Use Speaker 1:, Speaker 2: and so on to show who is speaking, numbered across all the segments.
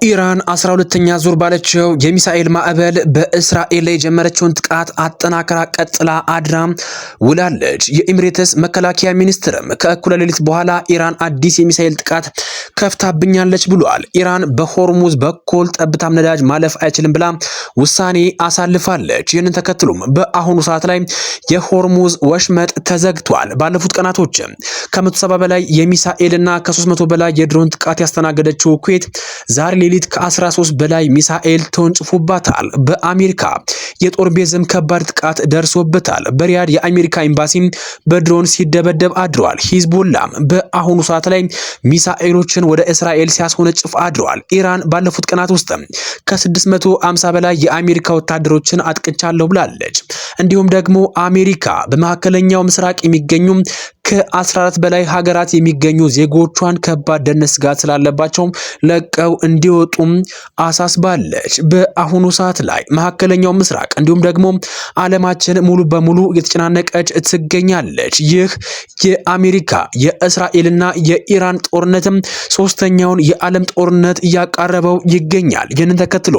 Speaker 1: ኢራን 12ኛ ዙር ባለችው የሚሳኤል ማዕበል በእስራኤል ላይ የጀመረችውን ጥቃት አጠናክራ ቀጥላ አድራ ውላለች። የኤሚሬትስ መከላከያ ሚኒስትርም ከእኩለ ሌሊት በኋላ ኢራን አዲስ የሚሳኤል ጥቃት ከፍታብኛለች ብሏል። ኢራን በሆርሙዝ በኩል ጠብታም ነዳጅ ማለፍ አይችልም ብላ ውሳኔ አሳልፋለች። ይህንን ተከትሎም በአሁኑ ሰዓት ላይ የሆርሙዝ ወሽመጥ ተዘግቷል። ባለፉት ቀናቶች ከ170 በላይ የሚሳኤልና ከ300 በላይ የድሮን ጥቃት ያስተናገደችው ኩዌት ዛሬ ሌሊት ከ13 በላይ ሚሳኤል ተወንጭፎባታል። በአሜሪካ የጦር ቤዝም ከባድ ጥቃት ደርሶበታል። በሪያድ የአሜሪካ ኤምባሲ በድሮን ሲደበደብ አድሯል። ሂዝቦላም በአሁኑ ሰዓት ላይ ሚሳኤሎችን ወደ እስራኤል ሲያስወነጭፍ አድሯል። ኢራን ባለፉት ቀናት ውስጥ ከ650 በላይ የአሜሪካ ወታደሮችን አጥቅቻለሁ ብላለች። እንዲሁም ደግሞ አሜሪካ በመካከለኛው ምስራቅ የሚገኙ ከ14 በላይ ሀገራት የሚገኙ ዜጎቿን ከባድ ደህንነት ስጋት ስላለባቸው ለቀው እንዲወጡም አሳስባለች። በአሁኑ ሰዓት ላይ መካከለኛው ምስራቅ እንዲሁም ደግሞ ዓለማችን ሙሉ በሙሉ እየተጨናነቀች ትገኛለች። ይህ የአሜሪካ የእስራኤልና የኢራን ጦርነትም ሶስተኛውን የዓለም ጦርነት እያቃረበው ይገኛል። ይህንን ተከትሎ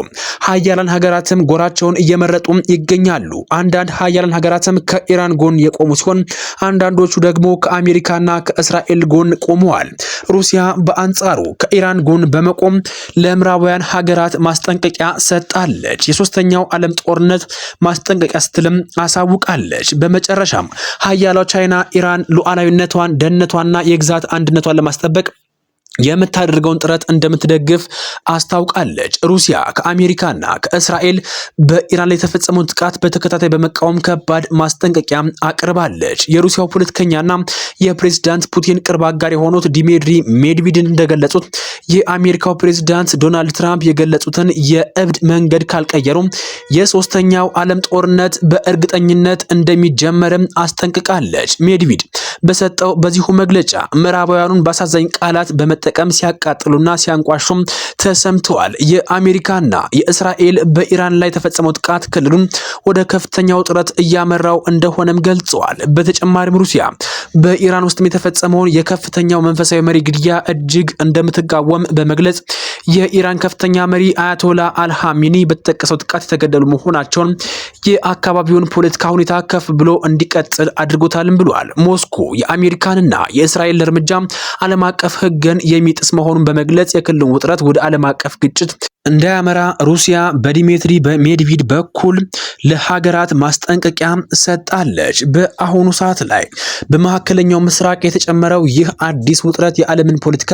Speaker 1: ሀያላን ሀገራትም ጎራቸውን እየመረጡ ይገኛሉ። አንዳንድ ሀያላን ሀገራትም ከኢራን ጎን የቆሙ ሲሆን አንዳንዶቹ ደግሞ ከአሜሪካና ከእስራኤል ጎን ቆመዋል። ሩሲያ በአንጻሩ ከኢራን ጎን በመቆም ለምዕራባውያን ሀገራት ማስጠንቀቂያ ሰጣለች። የሶስተኛው ዓለም ጦርነት ማስጠንቀቂያ ስትልም አሳውቃለች። በመጨረሻም ሀያሏ ቻይና ኢራን ሉዓላዊነቷን፣ ደህንነቷንና የግዛት አንድነቷን ለማስጠበቅ የምታደርገውን ጥረት እንደምትደግፍ አስታውቃለች። ሩሲያ ከአሜሪካና ከእስራኤል በኢራን ላይ የተፈጸመውን ጥቃት በተከታታይ በመቃወም ከባድ ማስጠንቀቂያ አቅርባለች። የሩሲያው ፖለቲከኛና የፕሬዝዳንት ፑቲን ቅርብ አጋር የሆኑት ዲሚትሪ ሜድቬዴቭ እንደገለጹት የአሜሪካው ፕሬዝዳንት ዶናልድ ትራምፕ የገለጹትን የእብድ መንገድ ካልቀየሩ የሶስተኛው ዓለም ጦርነት በእርግጠኝነት እንደሚጀመርም አስጠንቅቃለች። ሜድቬዴቭ በሰጠው በዚሁ መግለጫ ምዕራባውያኑን በአሳዛኝ ቃላት በመጠቀም ሲያቃጥሉና ሲያንቋሹም ተሰምተዋል። የአሜሪካና የእስራኤል በኢራን ላይ የተፈጸመው ጥቃት ክልሉን ወደ ከፍተኛ ውጥረት እያመራው እንደሆነም ገልጸዋል። በተጨማሪም ሩሲያ በኢራን ውስጥ የተፈጸመውን የከፍተኛው መንፈሳዊ መሪ ግድያ እጅግ እንደምትቃወም በመግለጽ የኢራን ከፍተኛ መሪ አያቶላ አልሃሚኒ በተጠቀሰው ጥቃት የተገደሉ መሆናቸውን የአካባቢውን ፖለቲካ ሁኔታ ከፍ ብሎ እንዲቀጥል አድርጎታልም ብሏል። ሞስኮ የአሜሪካንና የእስራኤል እርምጃ ዓለም አቀፍ ሕግን የሚጥስ መሆኑን በመግለጽ የክልሉን ውጥረት ወደ ዓለም አቀፍ ግጭት እንዳያመራ ሩሲያ በዲሚትሪ ሜድቬዴቭ በኩል ለሀገራት ማስጠንቀቂያ ሰጣለች። በአሁኑ ሰዓት ላይ በመካከለኛው ምስራቅ የተጨመረው ይህ አዲስ ውጥረት የዓለምን ፖለቲካ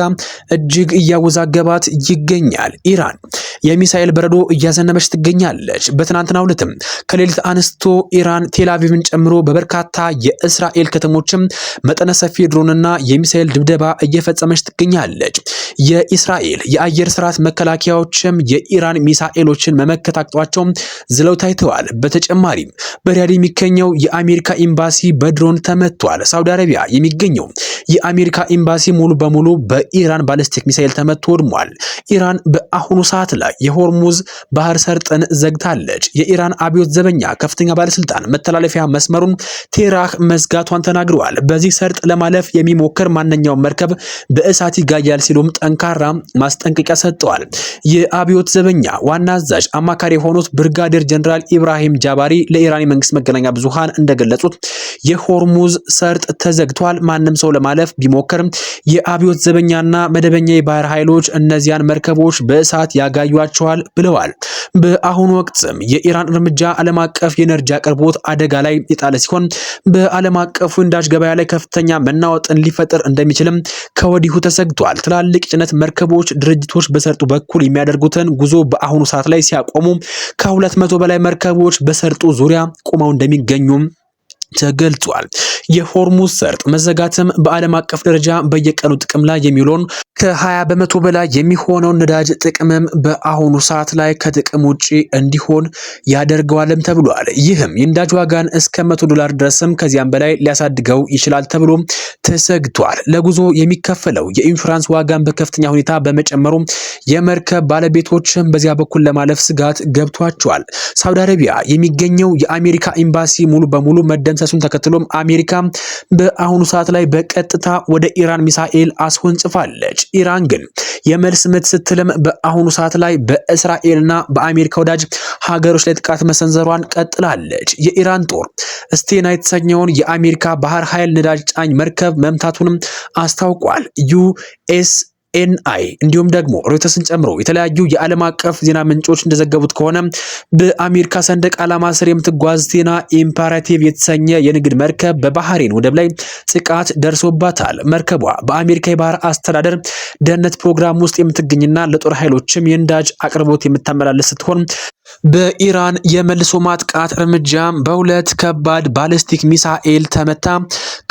Speaker 1: እጅግ እያወዛገባት ይገኛል። ኢራን የሚሳኤል በረዶ እያዘነበች ትገኛለች። በትናንትናው ዕለትም ከሌሊት አንስቶ ኢራን ቴልአቪቭን ጨምሮ በበርካታ የእስራኤል ከተሞችም መጠነ ሰፊ ድሮንና የሚሳኤል ድብደባ እየፈጸመች ትገኛለች። የእስራኤል የአየር ስርዓት መከላከያዎችም የኢራን ሚሳኤሎችን መመከት አቅጧቸው ዝለው ታይተዋል። በተጨማሪም በሪያድ የሚገኘው የአሜሪካ ኤምባሲ በድሮን ተመቷል። ሳውዲ አረቢያ የሚገኘው የአሜሪካ ኤምባሲ ሙሉ በሙሉ በኢራን ባሊስቲክ ሚሳኤል ተመቶ ወድሟል። ኢራን በአሁኑ ሰዓት ላይ የሆርሙዝ ባህር ሰርጥን ዘግታለች። የኢራን አብዮት ዘበኛ ከፍተኛ ባለስልጣን መተላለፊያ መስመሩን ቴራህ መዝጋቷን ተናግረዋል። በዚህ ሰርጥ ለማለፍ የሚሞክር ማንኛውም መርከብ በእሳት ይጋያል ሲሉም ጠንካራ ማስጠንቀቂያ ሰጥተዋል። የአብዮት ዘበኛ ዋና አዛዥ አማካሪ የሆኑት ብርጋዴር ጀነራል ኢብራሂም ጃባሪ ለኢራን የመንግስት መገናኛ ብዙሃን እንደገለጹት የሆርሙዝ ሰርጥ ተዘግቷል። ማንም ሰው ለማለፍ ቢሞክር የአብዮት ዘበኛና መደበኛ የባህር ኃይሎች እነዚያን መርከቦች በእሳት ያጋዩቸዋል ብለዋል። በአሁኑ ወቅትም የኢራን እርምጃ ዓለም አቀፍ የኤነርጂ አቅርቦት አደጋ ላይ የጣለ ሲሆን በዓለም አቀፉ ነዳጅ ገበያ ላይ ከፍተኛ መናወጥን ሊፈጥር እንደሚችልም ከወዲሁ ተሰግቷል። ትላልቅ ጭነት መርከቦች ድርጅቶች በሰርጡ በኩል የሚያደርጉትን ጉዞ በአሁኑ ሰዓት ላይ ሲያቆሙ ከ200 በላይ መርከቦች በሰርጡ ዙሪያ ቆመው እንደሚገኙም ተገልጿል። የሆርሙዝ ሰርጥ መዘጋትም በዓለም አቀፍ ደረጃ በየቀኑ ጥቅም ላይ የሚውለውን ከ20 በመቶ በላይ የሚሆነው ነዳጅ ጥቅምም በአሁኑ ሰዓት ላይ ከጥቅም ውጪ እንዲሆን ያደርገዋልም ተብሏል። ይህም የነዳጅ ዋጋን እስከ $100 ድረስም ከዚያም በላይ ሊያሳድገው ይችላል ተብሎ ተሰግቷል። ለጉዞ የሚከፈለው የኢንሹራንስ ዋጋን በከፍተኛ ሁኔታ በመጨመሩ የመርከብ ባለቤቶችም በዚያ በኩል ለማለፍ ስጋት ገብቷቸዋል። ሳውዲ አረቢያ የሚገኘው የአሜሪካ ኤምባሲ ሙሉ በሙሉ መደምሰስ መደምሰሱን ተከትሎም አሜሪካ በአሁኑ ሰዓት ላይ በቀጥታ ወደ ኢራን ሚሳኤል አስወንጭፋለች። ኢራን ግን የመልስ ምት ስትልም በአሁኑ ሰዓት ላይ በእስራኤልና በአሜሪካ ወዳጅ ሀገሮች ላይ ጥቃት መሰንዘሯን ቀጥላለች። የኢራን ጦር ስቴና የተሰኘውን የአሜሪካ ባህር ኃይል ነዳጅ ጫኝ መርከብ መምታቱንም አስታውቋል። ዩኤስኤንአይ እንዲሁም ደግሞ ሮይተርስን ጨምሮ የተለያዩ የዓለም አቀፍ ዜና ምንጮች እንደዘገቡት ከሆነ በአሜሪካ ሰንደቅ ዓላማ ስር የምትጓዝ ስቴና ኢምፓራቲቭ የተሰኘ የንግድ መርከብ በባህሬን ወደብ ላይ ጥቃት ደርሶባታል። መርከቧ በአሜሪካ የባህር አስተዳደር ደህንነት ፕሮግራም ውስጥ የምትገኝና ለጦር ኃይሎችም የነዳጅ አቅርቦት የምታመላልስ ስትሆን በኢራን የመልሶ ማጥቃት እርምጃ በሁለት ከባድ ባሊስቲክ ሚሳኤል ተመታ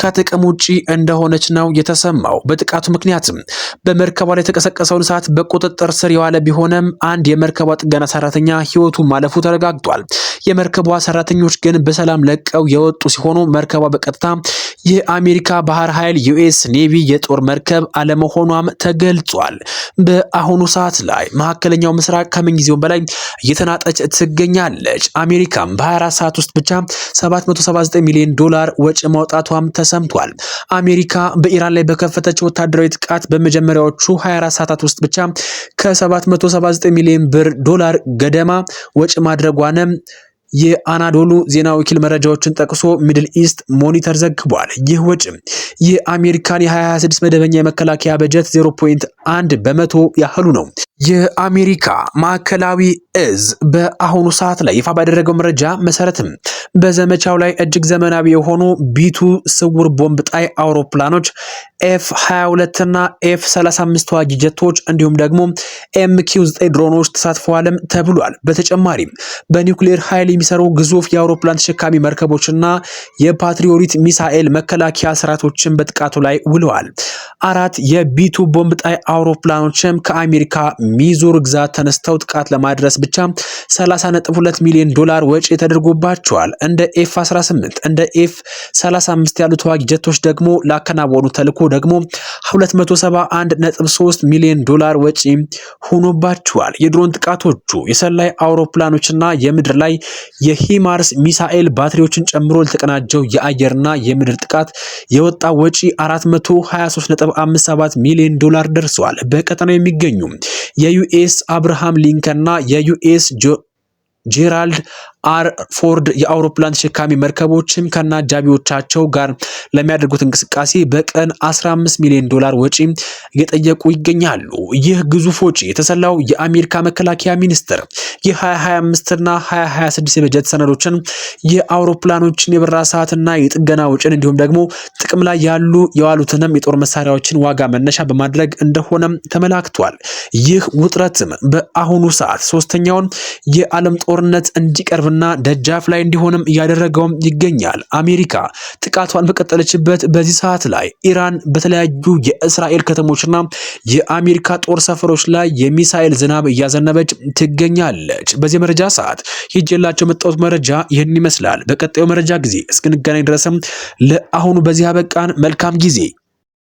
Speaker 1: ከጥቅም ውጪ እንደሆነች ነው የተሰማው። በጥቃቱ ምክንያትም በመርከቧ ላይ የተቀሰቀሰውን እሳት በቁጥጥር ስር የዋለ ቢሆንም አንድ የመርከቧ ጥገና ሰራተኛ ሕይወቱ ማለፉ ተረጋግጧል። የመርከቧ ሰራተኞች ግን በሰላም ለቀው የወጡ ሲሆኑ መርከቧ በቀጥታ የአሜሪካ ባህር ኃይል ዩኤስ ኔቪ የጦር መርከብ አለመሆኗም ተገልጿል። በአሁኑ ሰዓት ላይ መካከለኛው ምስራቅ ከምንጊዜውም በላይ እየተናጠች ትገኛለች። አሜሪካም በ24 ሰዓት ውስጥ ብቻ 779 ሚሊዮን ዶላር ወጪ ማውጣቷም ተሰምቷል። አሜሪካ በኢራን ላይ በከፈተች ወታደራዊ ጥቃት በመጀመሪያዎቹ 24 ሰዓታት ውስጥ ብቻ ከ779 ሚሊዮን ዶላር ገደማ ወጪ ማድረጓንም የአናዶሉ ዜና ወኪል መረጃዎችን ጠቅሶ ሚድል ኢስት ሞኒተር ዘግቧል። ይህ ወጪ የአሜሪካን የ2026 መደበኛ የመከላከያ በጀት 0.1 በመቶ ያህሉ ነው። የአሜሪካ ማዕከላዊ እዝ በአሁኑ ሰዓት ላይ ይፋ ባደረገው መረጃ መሰረትም በዘመቻው ላይ እጅግ ዘመናዊ የሆኑ ቢቱ ስውር ቦምብ ጣይ አውሮፕላኖች F-22 እና F-35 ተዋጊ ጀቶች እንዲሁም ደግሞ MQ-9 ድሮኖች ተሳትፈዋልም ተብሏል። በተጨማሪም በኒውክሌር ኃይል የሚሰሩ ግዙፍ የአውሮፕላን ተሸካሚ መርከቦችና የፓትሪዮት ሚሳኤል መከላከያ ስርዓቶችን በጥቃቱ ላይ ውለዋል። 4 የቢቱ ቦምብ ጣይ አውሮፕላኖችም ከአሜሪካ ሚዙር ግዛት ተነስተው ጥቃት ለማድረስ ብቻ 30.2 ሚሊዮን ዶላር ወጪ ተደርጎባቸዋል። እንደ F-18 እንደ F-35 ያሉ ተዋጊ ጀቶች ደግሞ ላከናወኑ ተልዕኮ ደግሞ 271.3 ሚሊዮን ዶላር ወጪ ሆኖባቸዋል። የድሮን ጥቃቶቹ የሰላይ አውሮፕላኖችና የምድር ላይ የሂማርስ ሚሳኤል ባትሪዎችን ጨምሮ ለተቀናጀው የአየርና የምድር ጥቃት የወጣ ወጪ 423.57 ሚሊዮን ዶላር ደርሷል። በቀጠናው የሚገኙ የዩኤስ አብርሃም ሊንከንና የዩኤስ ጄራልድ አር ፎርድ የአውሮፕላን ተሸካሚ መርከቦችም ከነአጃቢዎቻቸው ጋር ለሚያደርጉት እንቅስቃሴ በቀን 15 ሚሊዮን ዶላር ወጪ እየጠየቁ ይገኛሉ። ይህ ግዙፍ ወጪ የተሰላው የአሜሪካ መከላከያ ሚኒስቴር የ2025 እና 2026 የበጀት ሰነዶችን የአውሮፕላኖችን የበረራ ሰዓትና የጥገና ወጪን እንዲሁም ደግሞ ጥቅም ላይ ያሉ የዋሉትንም የጦር መሳሪያዎችን ዋጋ መነሻ በማድረግ እንደሆነም ተመላክቷል። ይህ ውጥረትም በአሁኑ ሰዓት ሶስተኛውን የዓለም ጦርነት እንዲቀርብና ደጃፍ ላይ እንዲሆንም እያደረገውም ይገኛል። አሜሪካ ጥቃቷን በቀጠለችበት በዚህ ሰዓት ላይ ኢራን በተለያዩ የእስራኤል ከተሞችና የአሜሪካ ጦር ሰፈሮች ላይ የሚሳኤል ዝናብ እያዘነበች ትገኛለች። በዚህ መረጃ ሰዓት ይዤላችሁ የመጣሁት መረጃ ይህን ይመስላል። በቀጣዩ መረጃ ጊዜ እስክንገናኝ ድረስም ለአሁኑ በዚህ አበቃን። መልካም ጊዜ